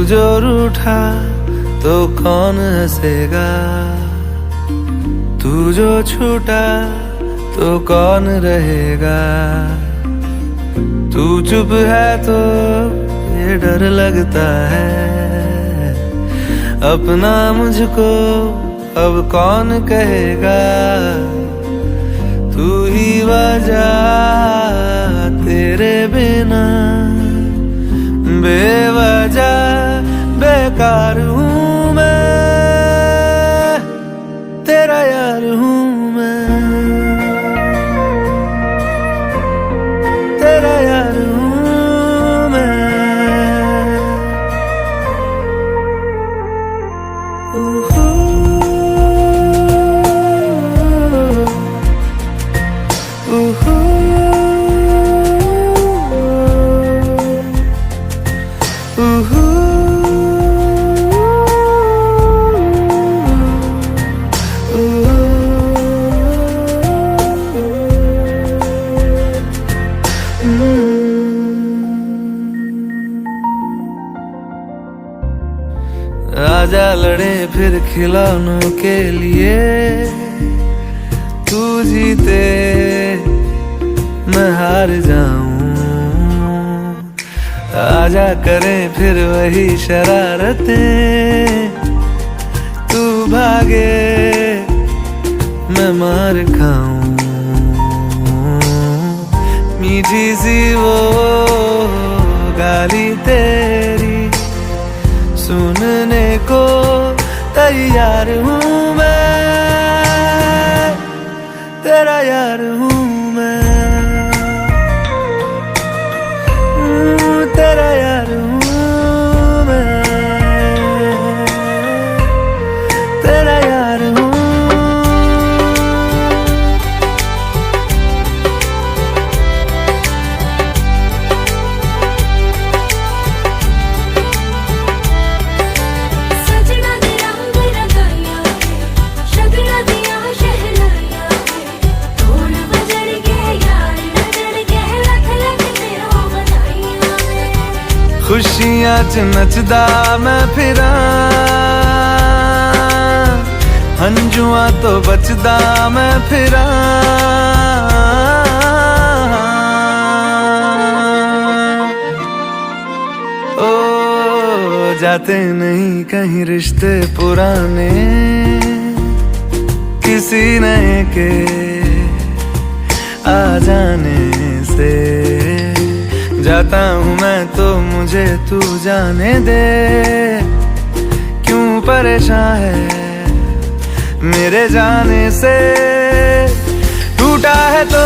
जो रूठा तो कौन हंसेगा, तू जो छूटा तो कौन रहेगा। तू चुप है तो ये डर लगता है, अपना मुझको अब कौन कहेगा। तू ही वजह, तेरे बिना बेवजह बेकार हूँ मैं, तेरा यार हूँ मैं, तेरा यार हूँ मैं। आजा लड़े फिर खिलौनों के लिए, तू जीते मैं हार जाऊं। आजा करें फिर वही शरारतें, तू भागे मैं मार खाऊं। मीठी सी वो गाली तेरी सुनने को तैयार हूँ मैं, तेरा यार हूँ मैं, तेरा यार हूँ मैं, तेरा यार हूँ। खुशियां च नचदा मैं फिरा, हंजुआ तो बचदा मैं फिरा। ओ जाते नहीं कहीं रिश्ते पुराने, किसी नए के आ जाने से। जाता हूँ मैं तो मुझे तू जाने दे, क्यों परेशान है मेरे जाने से। टूटा है तो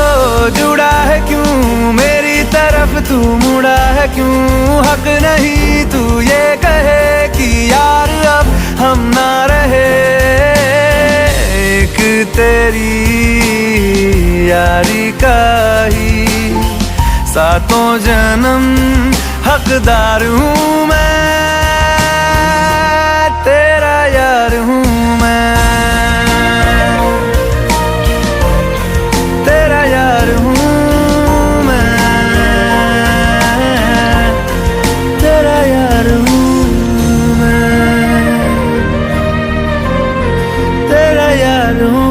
जुड़ा है क्यों, मेरी तरफ तू मुड़ा है क्यों। हक नहीं तू ये कहे कि यार अब हम ना रहे, एक तेरी यारी का ही सातों जन्म हकदार हूँ मैं, तेरा यार हूँ मैं, तेरा यार हूँ मैं, तेरा यार हूँ मैं, तेरा यार हूँ।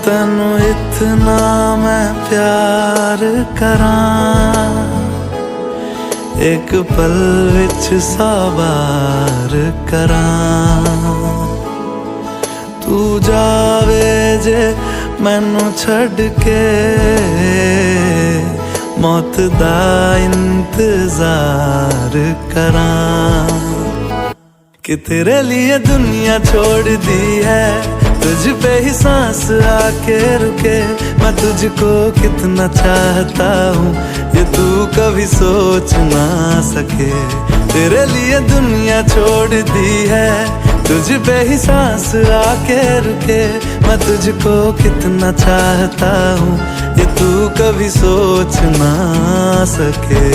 तैनू इतना मैं प्यार करां, एक पल विच साबार करां। तू जावे जे मैनू छड़ के, मौत दा इंतजार करां। कि तेरे लिए दुनिया छोड़ दी है, तुझ पे ही सांस आके रुके, मैं तुझको कितना चाहता हूँ ये तू कभी सोच ना सके। तेरे लिए दुनिया छोड़ दी है, तुझ पे ही सांस आके रुके, मैं तुझको कितना चाहता हूँ ये तू कभी सोच ना सके।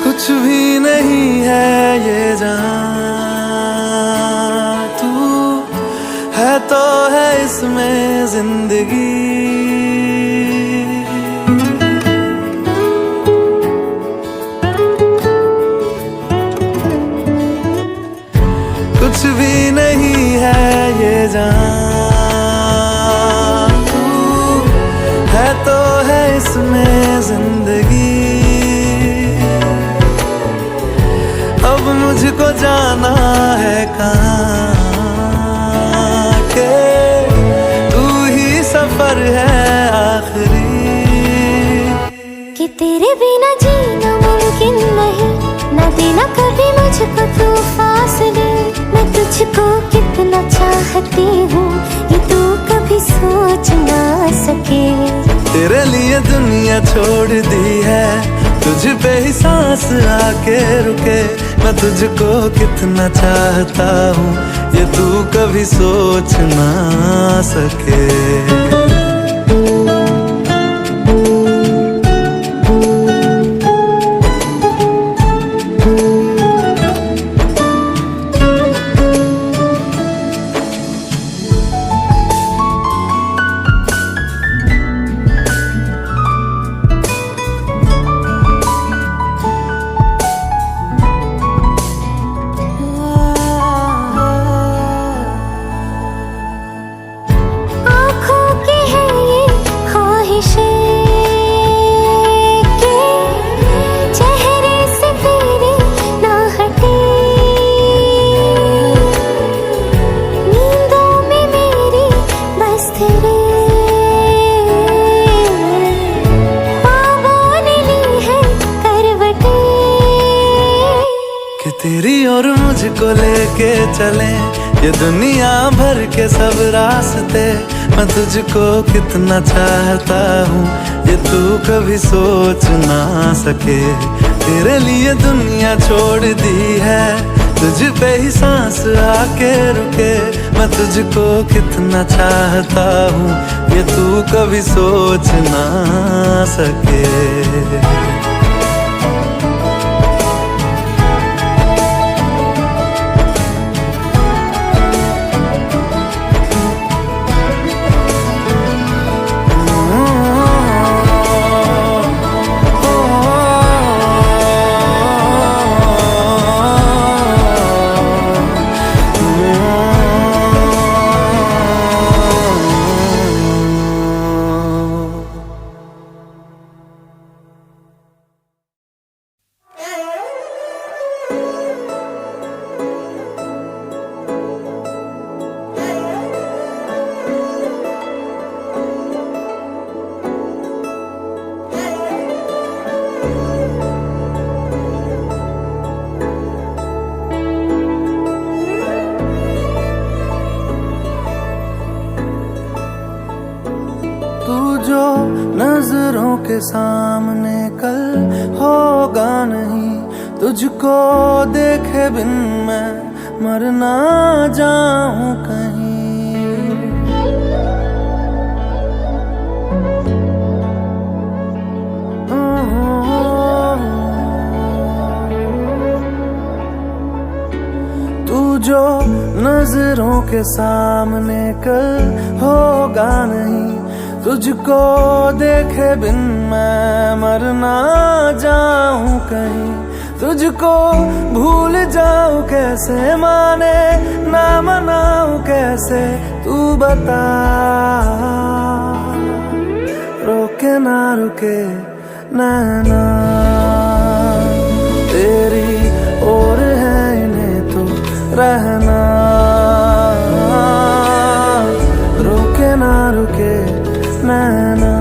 कुछ भी नहीं है ये जहां, तू है तो है इसमें जिंदगी। कुछ भी नहीं है ये जहां, तू है तो है इसमें जिंदगी। अब मुझको जाना है कहाँ के तू ही सफर है आखिरी। कि तेरे बिना जीना मुमकिन नहीं, ना देना कभी मुझको तू फासले। मैं तुझको कितना चाहती हूँ ये तू कभी सोच ना सके। तेरे लिए दुनिया छोड़ दी है, तुझ पे ही सांस आके रुके, मैं तुझको कितना चाहता हूँ ये तू कभी सोच ना सके। तेरी और मुझको लेके चले ये दुनिया भर के सब रास्ते, मैं तुझको कितना चाहता हूँ ये तू कभी सोच ना सके। तेरे लिए दुनिया छोड़ दी है, तुझ पे ही सांस आके रुके, मैं तुझको कितना चाहता हूँ ये तू कभी सोच ना सके। जो नजरों के सामने कल होगा नहीं, तुझको देखे बिन मैं मर ना जाऊं कहीं। तू जो नजरों के सामने कल होगा नहीं, तुझको देखे बिन मैं मर ना जाऊं कहीं। तुझको भूल जाऊं कैसे, माने ना मनाऊं कैसे, तू बता। रोके ना रुके नैना तेरी और है इन्हें तो रहना, रोके ना रुके नैना।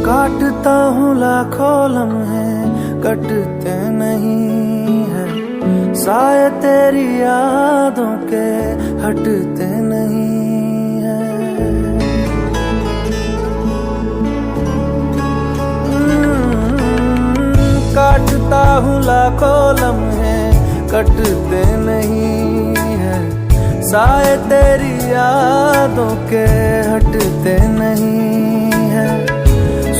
काटता हूँ लाखों लम्हे कटते नहीं है, साए तेरी यादों के हटते नहीं है। काटता हूँ लाखों लम्हे कटते नहीं है, साए तेरी यादों के हटते नहीं है।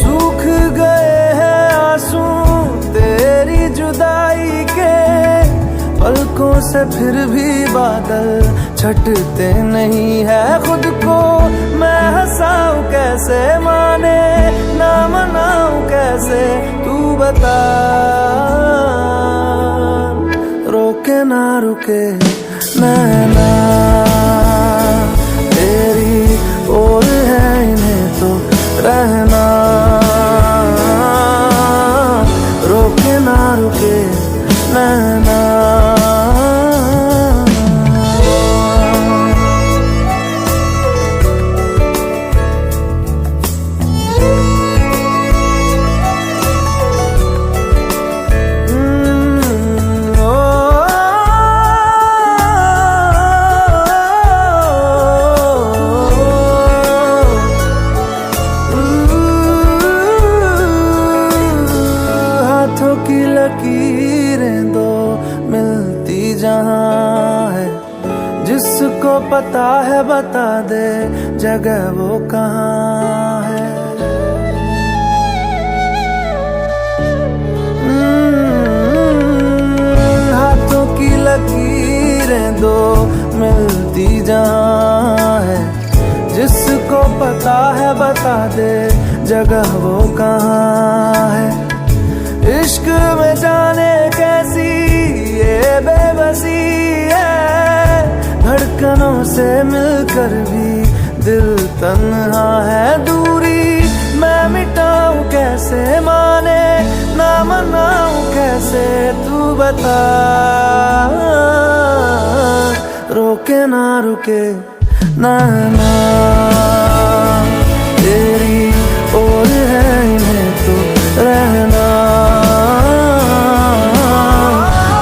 सूख गए हैं आंसू तेरी जुदाई के, पलकों से फिर भी बादल छटते नहीं है। खुद को मैं हंसाऊं कैसे, माने ना मनाऊं कैसे, तू बता। रोके ना रुके नैना तेरी और है इन्हें तो रहना, रोके ना रुके नैना। की लकीरें दो मिलती जहाँ है, जिसको पता है बता दे जगह वो कहाँ है। हाथों की लकीरें दो मिलती जहाँ है, जिसको पता है बता दे जगह वो कहाँ है। इश्क में जाने कैसी ये बेबसी है, धड़कनों से मिलकर भी दिल तन्हा है। दूरी मैं मिटाऊं कैसे, माने ना मनाऊं कैसे, तू बता। रोके ना रुके नैना तेरी और है इन्हें तो रहना,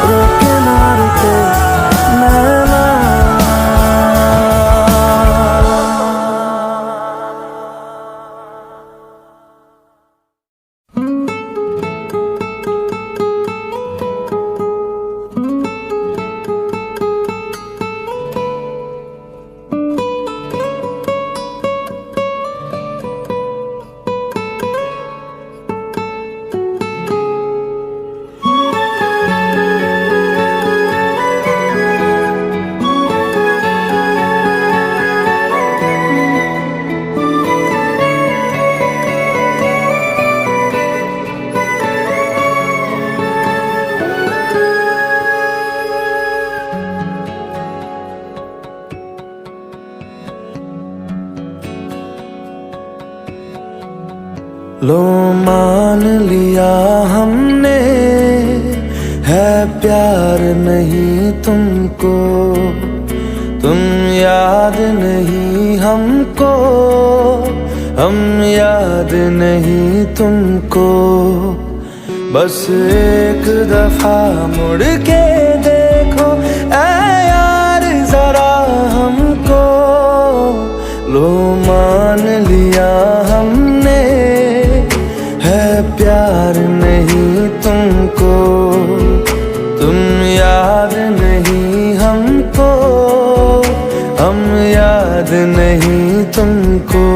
रोके ना रुके नैना। लो मान लिया हमने है प्यार नहीं तुमको, तुम याद नहीं हमको, हम याद नहीं तुमको। बस एक दफा मुड़ के देखो ऐ यार जरा हमको। लो मान लिया हमने है प्यार नहीं तुमको, तुम याद नहीं हमको, हम याद नहीं तुमको।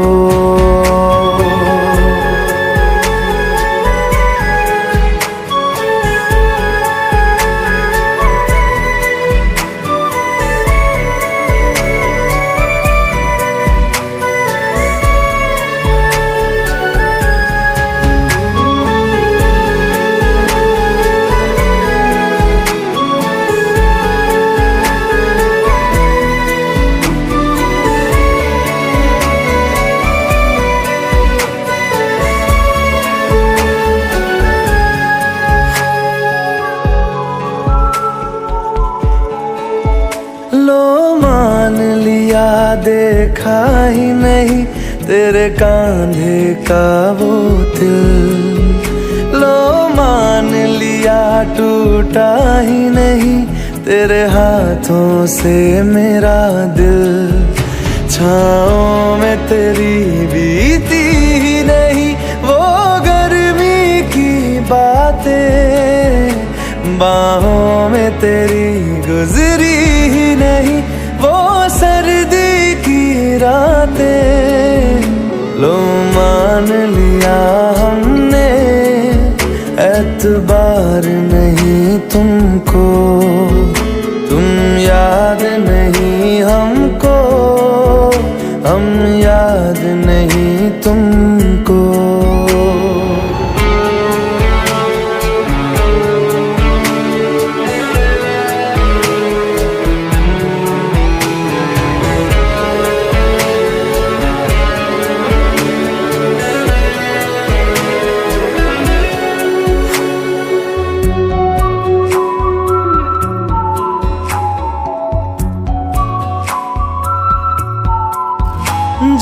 देखा ही नहीं तेरे कांधे का वो दिल। लो मान लिया टूटा ही नहीं तेरे हाथों से मेरा दिल। छाँव में तेरी बीती ही नहीं वो गर्मी की बातें, बाहों में तेरी गुजरी ही नहीं वो सर्दी की रातें। लो मान लिया हमने एतबार नहीं तुमको, तुम याद नहीं हमको, हम याद नहीं तुमको।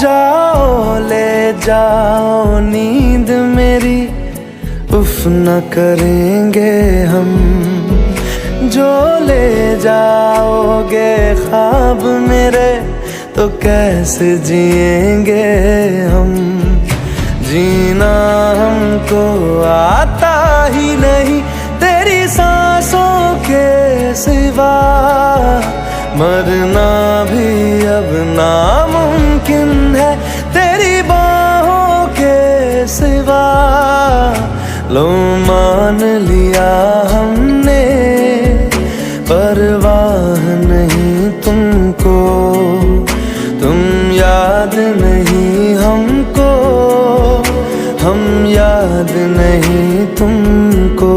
जाओ ले जाओ नींद मेरी, उफ न करेंगे हम। जो ले जाओगे ख्वाब मेरे तो कैसे जिएंगे हम। जीना हमको आता ही नहीं तेरी सांसों के सिवा, मरना भी अब नामुमकिन है तेरी बाहों के सिवा। लो मान लिया हमने परवाह नहीं तुमको, तुम याद नहीं हमको, हम याद नहीं तुमको।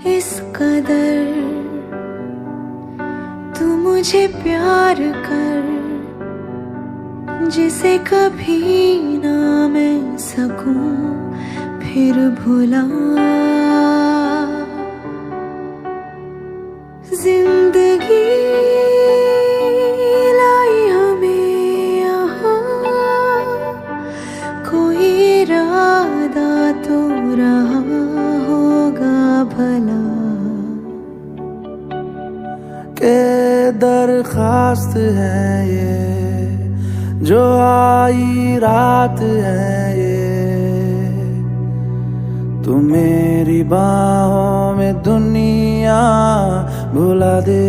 इस कदर तू मुझे प्यार कर, जिसे कभी ना मैं सकूं फिर भुला। जिंदगी लाई हमें यहाँ, कोई इरादा तो रहा होगा भला। के दरखास्त है ये जो आई रात है ये, तू मेरी बाहों में दुनिया भुला दे।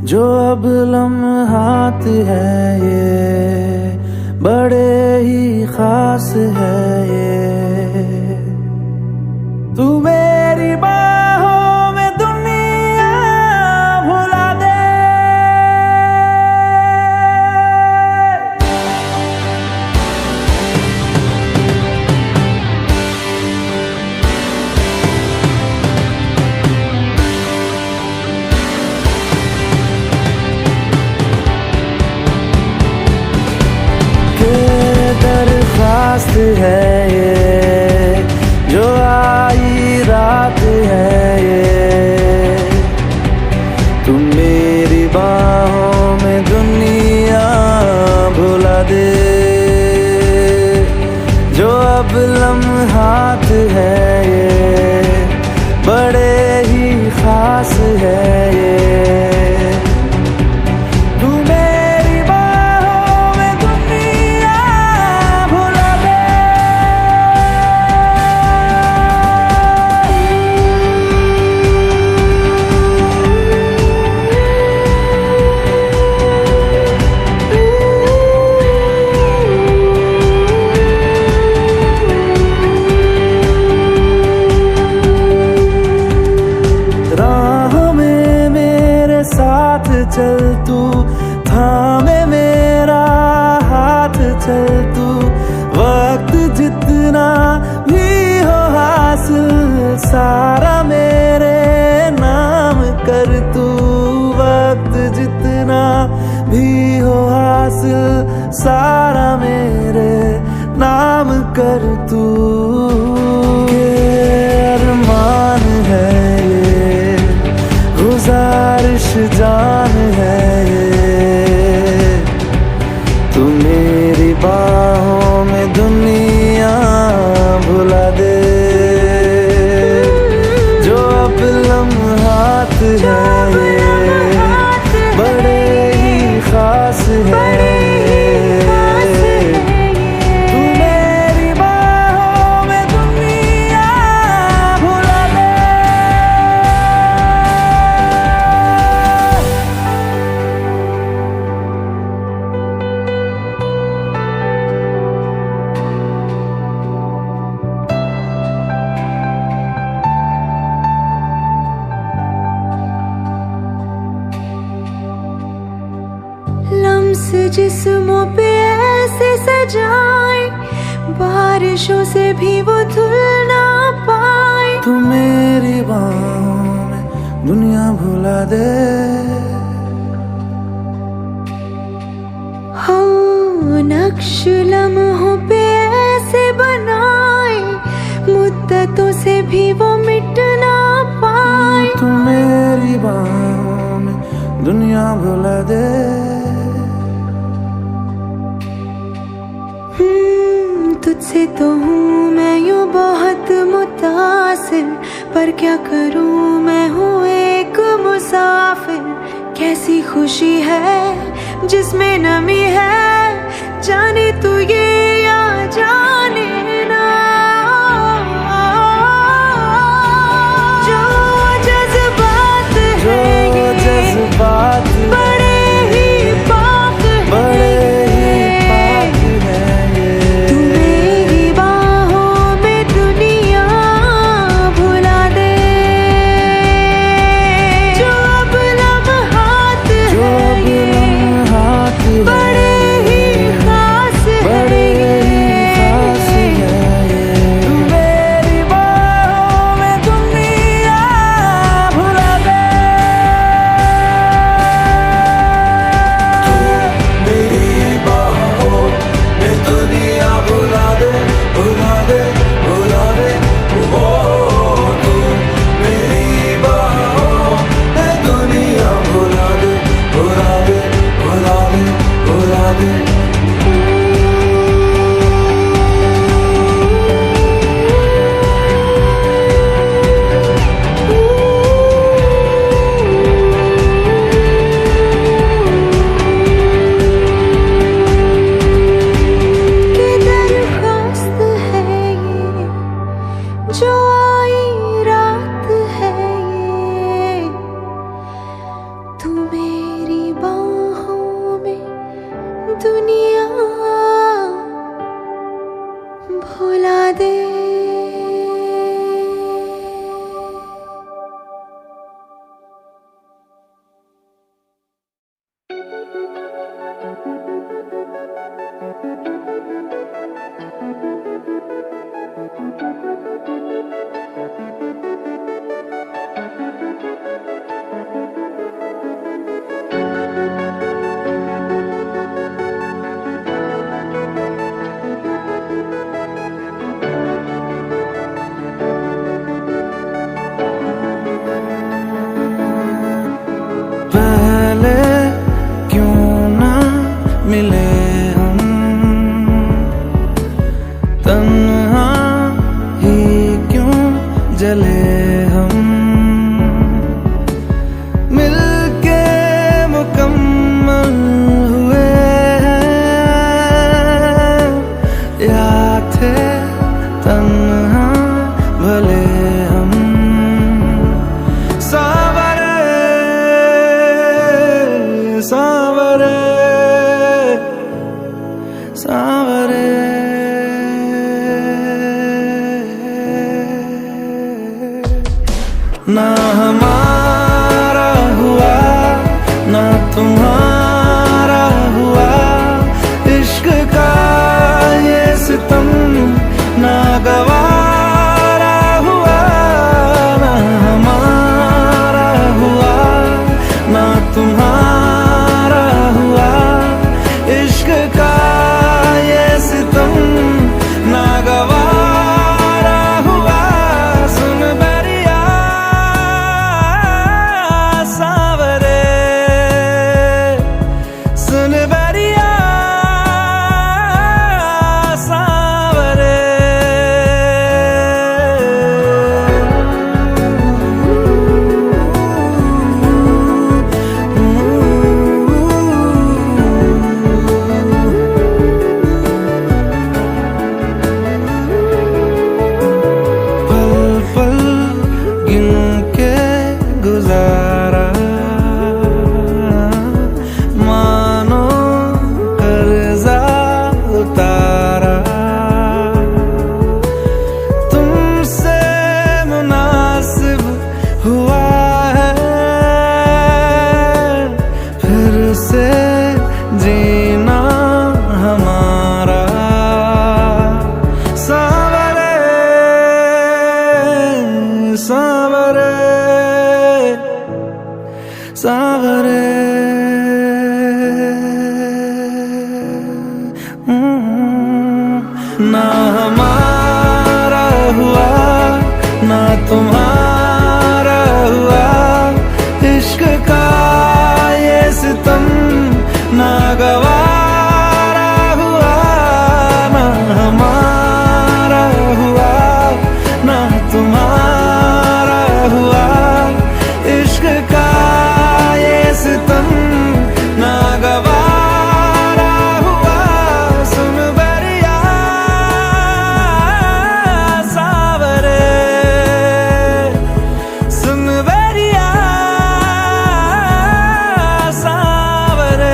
जो अब लम्हात है ये बड़े ही खास है ये, तू मेरी बाहों में दुनिया भुला दे। दरखास्त है ये जो आई रात है ये, तुम मेरी बाहों में दुनिया भुला दे। जो अब लम्हात है ये बड़े ही खास है ये, तू, थामे मेरा हाथ चल तू। वक्त जितना भी हो हासिल सारा मेरे नाम कर तू। वक्त जितना भी हो हासिल सारा मेरे नाम कर तू। अरमान है ये, गुजारिश जान है ये, तू मेरी बाहों में दुनिया भुला दे। जो अब लम्हात है ये बड़े ही खास है। जिस्मों पे ऐसे सजाए, बारिशों से भी वो धुल ना पाए। तू मेरी बाहों में दुनिया भुला दे। हाँ, नक्श लम्हों पे ऐसे बनाए, मुद्दतों से भी वो मिट ना पाए। तू मेरी बाहों में दुनिया भुला दे। तुझसे तो हूँ मैं यूँ बहुत मुतासिर, पर क्या करूँ मैं हूँ एक मुसाफिर। कैसी खुशी है जिसमें नमी है, जाने तू ये या जाने ना। जो जज्बात है ये जज्बात बड़े ही पाक है। ना हमारा हुआ ना तुम से जीना हमारा सांवरे सांवरे सांवरे ना हमारा हुआ ना तुम्हारा हुआ इश्क का ये सितम ना गवारा हुआ ना हमारा हुआ ना तुम्हारा हुआ इश्क का ये सितम ना गवारा हुआ सुन बरिया सांवरे सुन बरिया सांवरे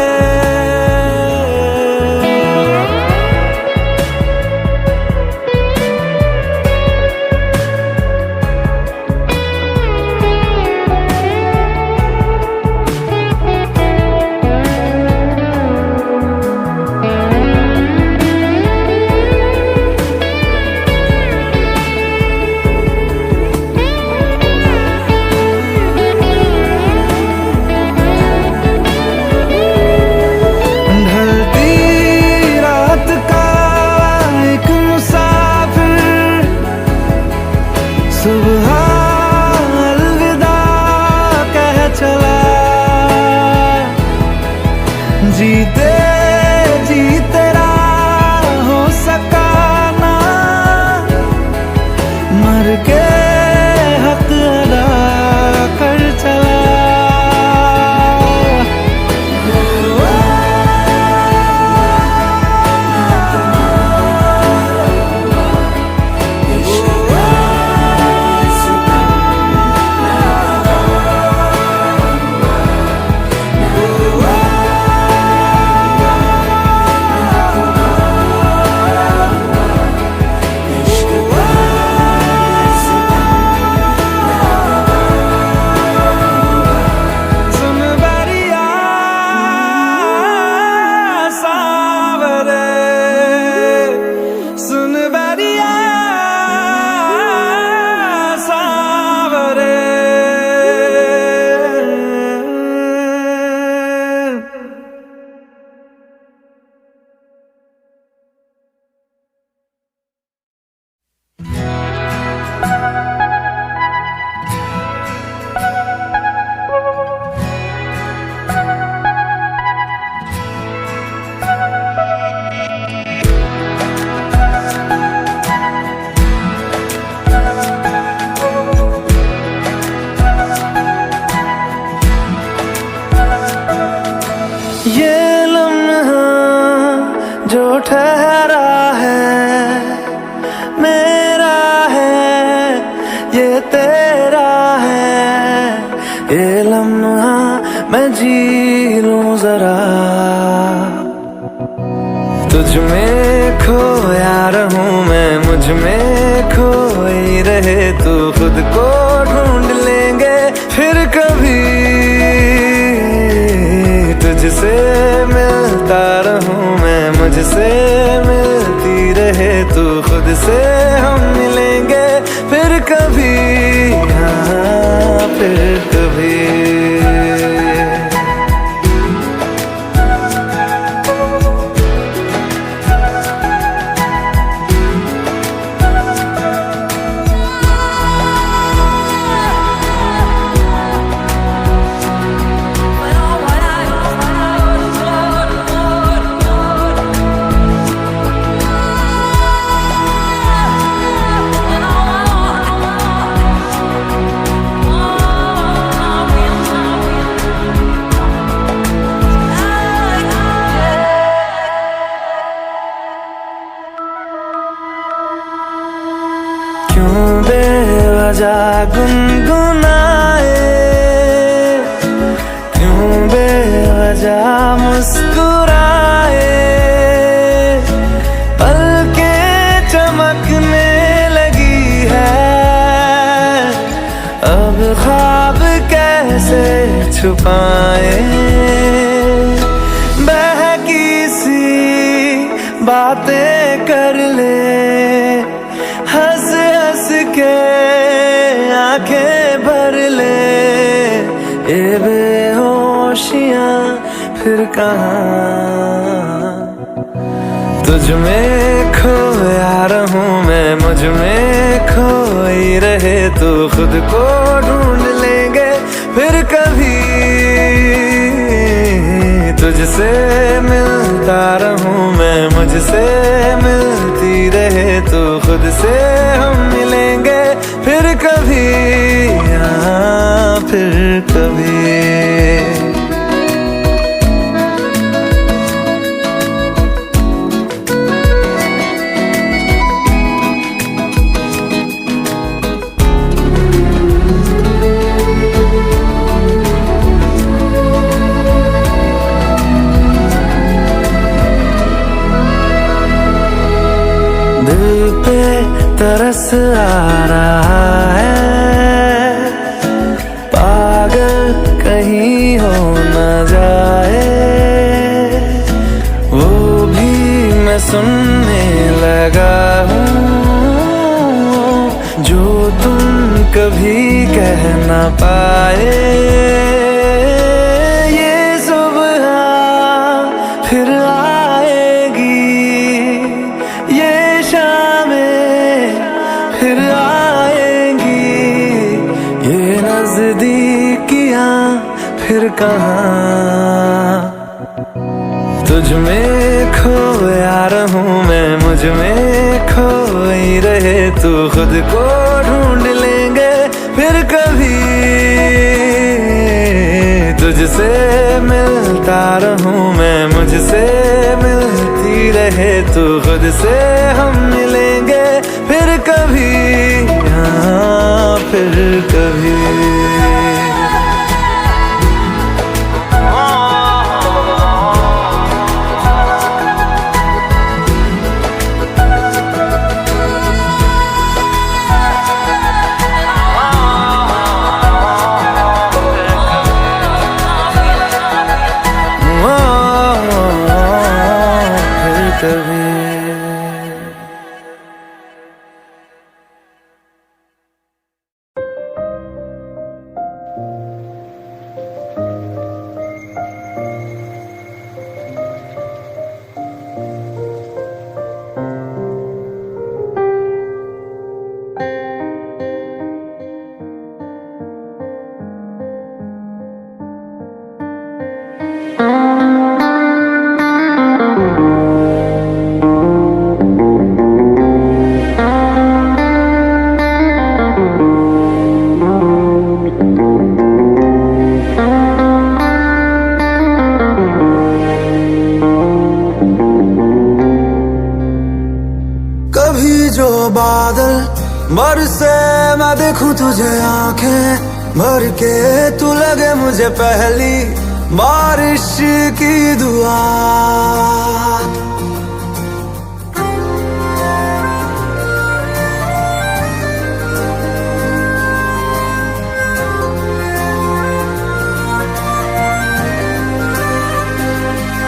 ढलती रात का एक मुसाफिर सुबह अलविदा कह चला जीते जी तेरा हो सका ना मर के हक अदा कर चला सुन बरिया सांवरे सुन बरिया सांवरे ये लम्हा जो ठहरा है मेरा है ये तेरा है ये लम्हा मैं जी लूं जरा तुझ में खोया रहूं मैं मुझ में खोई रहे तू खुद को ढूंढ लेंगे फिर कभी तुझसे मिलता रहूं मैं मुझसे मिलती रहे तू खुद से हम मिलेंगे फिर कभी हाँ फिर कभी क्यों बेवजह गुनगुनाए क्यों बेवजह मुस्कुराए पलकें चमकने लगी है अब ख्वाब कैसे छुपाए कहाँ। तुझ में खोया रहूं मैं, मुझ में खोई रहे तू, खुद को ढूंढ लेंगे फिर कभी। तुझसे मिलता रहूं मैं, मुझसे मिलती रहे तू, खुद से हम मिलेंगे फिर कभी, हाँ फिर कभी। दिल पे तरस आ रहा है, पागल कहीं हो न जाए, वो भी मैं सुनने लगा हूँ जो तुम कभी कह न पाए। ये सुबह फिर आएगी, ये शामें फिर आएंगी, ये नजदीकियां फिर कहाँ। तुझ में खोया रहूं मैं, मुझ में खोई रहे तू, खुद को ढूंढ लेंगे फिर कभी। तुझसे मिलता रहूं मैं, मुझसे मिलती रहे तू, खुद से हम मिलेंगे फिर कभी, हाँ फिर कभी। बादल बरसे मैं देखूं तुझे आंखें भर के, तू लगे मुझे पहली बारिश की दुआ।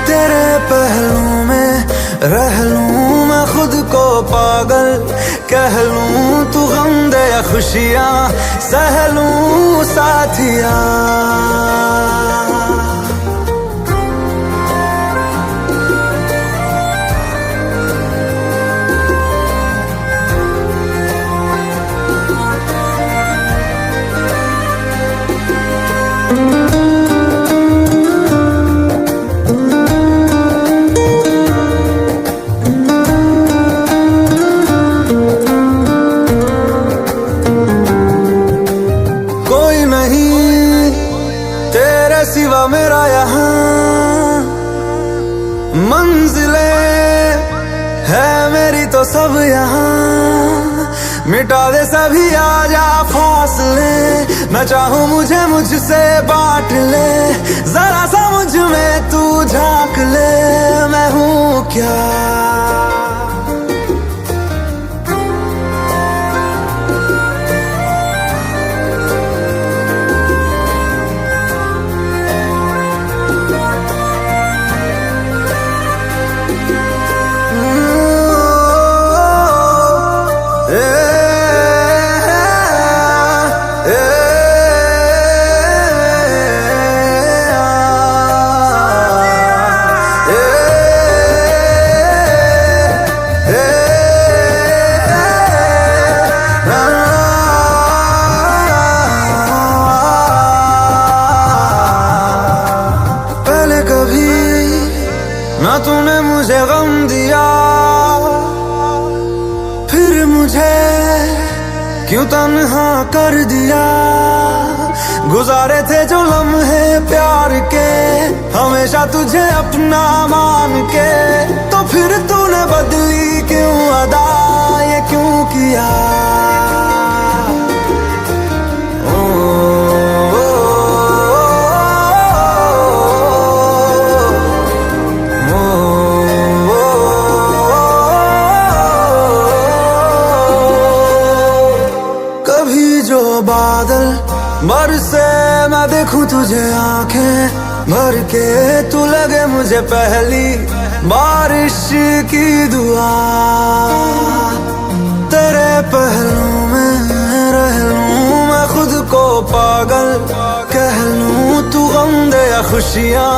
तेरे पहलू में रह लूं मैं खुद को पागल, कह लूं तू गम दे या खुशियां सह लूं साथिया। सिवा मेरा यहाँ मंजिलें है मेरी तो सब यहाँ, मिटा दे सभी आजा फासले, मैं चाहूँ मुझे मुझसे बांट ले, जरा सा मुझ में तू झांक ले, मैं हूँ क्या। ना तूने मुझे गम दिया, फिर मुझे क्यों तन्हा कर दिया। गुजारे थे जो लम्हे प्यार के, हमेशा तुझे अपना मान के, तो फिर तूने बदली क्यों अदा, ये क्यों किया। कभी जो बादल बरसे मैं देखूं तुझे आंखें भर के, तू लगे मुझे पहली बारिश की दुआ। तेरे पहलू में रह लूं मैं खुद को पागल कह लूं, तू गम दे या खुशियां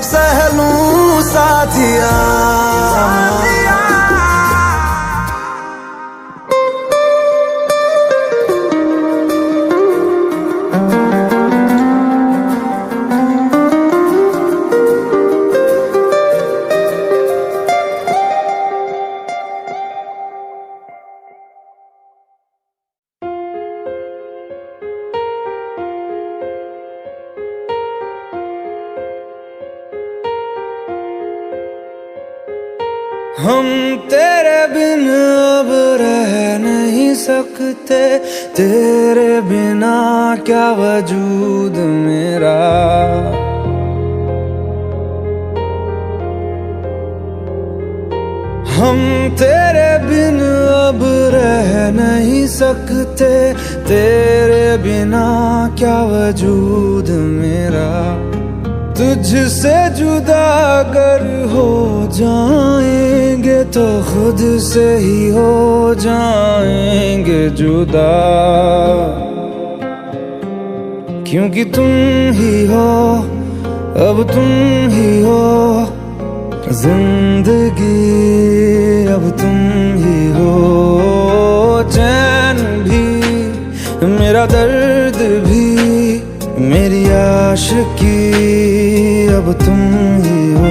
सह लूं साथिया। हम तेरे बिन अब रह नहीं सकते, तेरे बिना क्या वजूद मेरा। हम तेरे बिन अब रह नहीं सकते, तेरे बिना क्या वजूद मेरा। तुझसे जुदा अगर हो जाएंगे तो खुद से ही हो जाएंगे जुदा, क्योंकि तुम ही हो अब तुम ही हो जिंदगी, अब तुम ही हो चैन भी मेरा दर्द भी मेरी आशिकी, अब तुम ही हो।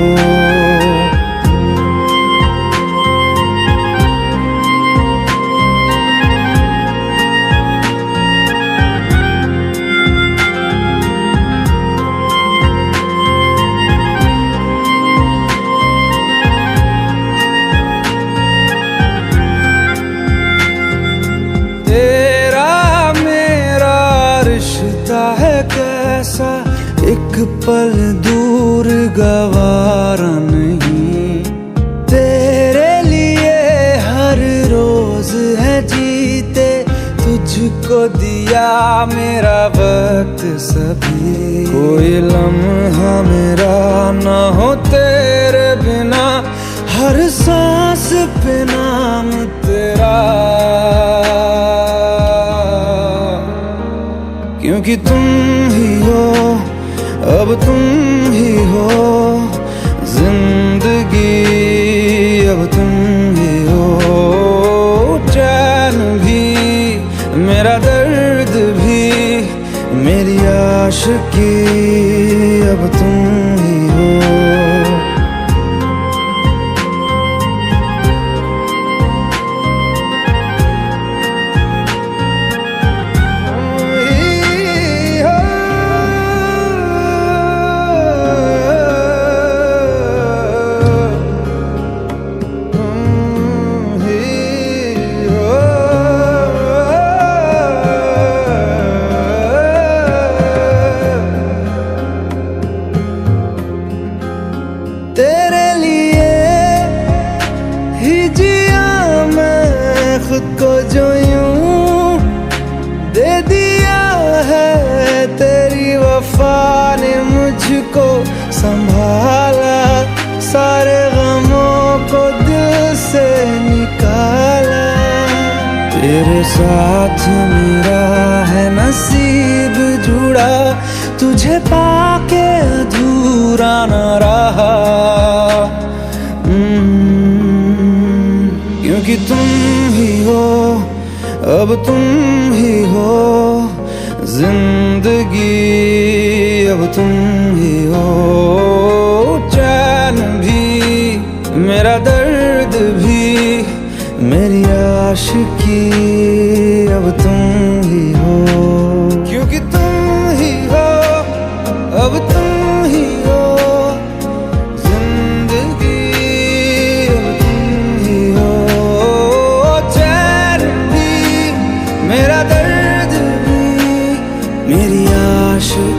तेरा मेरा रिश्ता है कैसा, एक पल दूर गवारा नहीं। तेरे लिए हर रोज है जीते, तुझको दिया मेरा वक्त सभी। कोई लम्हा मेरा ना हो तेरे बिना, हर सांस पे नाम तेरा, क्योंकि तुम ही हो अब तुम ही हो जिंदगी, अब तुम ही हो चैन भी मेरा दर्द भी मेरी आशिकी, अब तुम ही हो। तेरे लिए ही जिया मैं खुद को जो यूं दे दिया है, तेरी वफा ने मुझको संभाला, सारे गमों को दिल से निकाला। तेरे साथ मेरा है नसीब जुड़ा, तुझे पाके अधूरा न रहा, क्योंकि तुम ही हो अब तुम ही हो जिंदगी, अब तुम ही हो चैन भी मेरा दर्द भी, मेरी आशिकी अब तुम ही हो, क्योंकि तुम ही हो, अब तुम ही हो जिंदगी, अब तुम ही हो। चैन भी, मेरा दर्द भी, मेरी आशिकी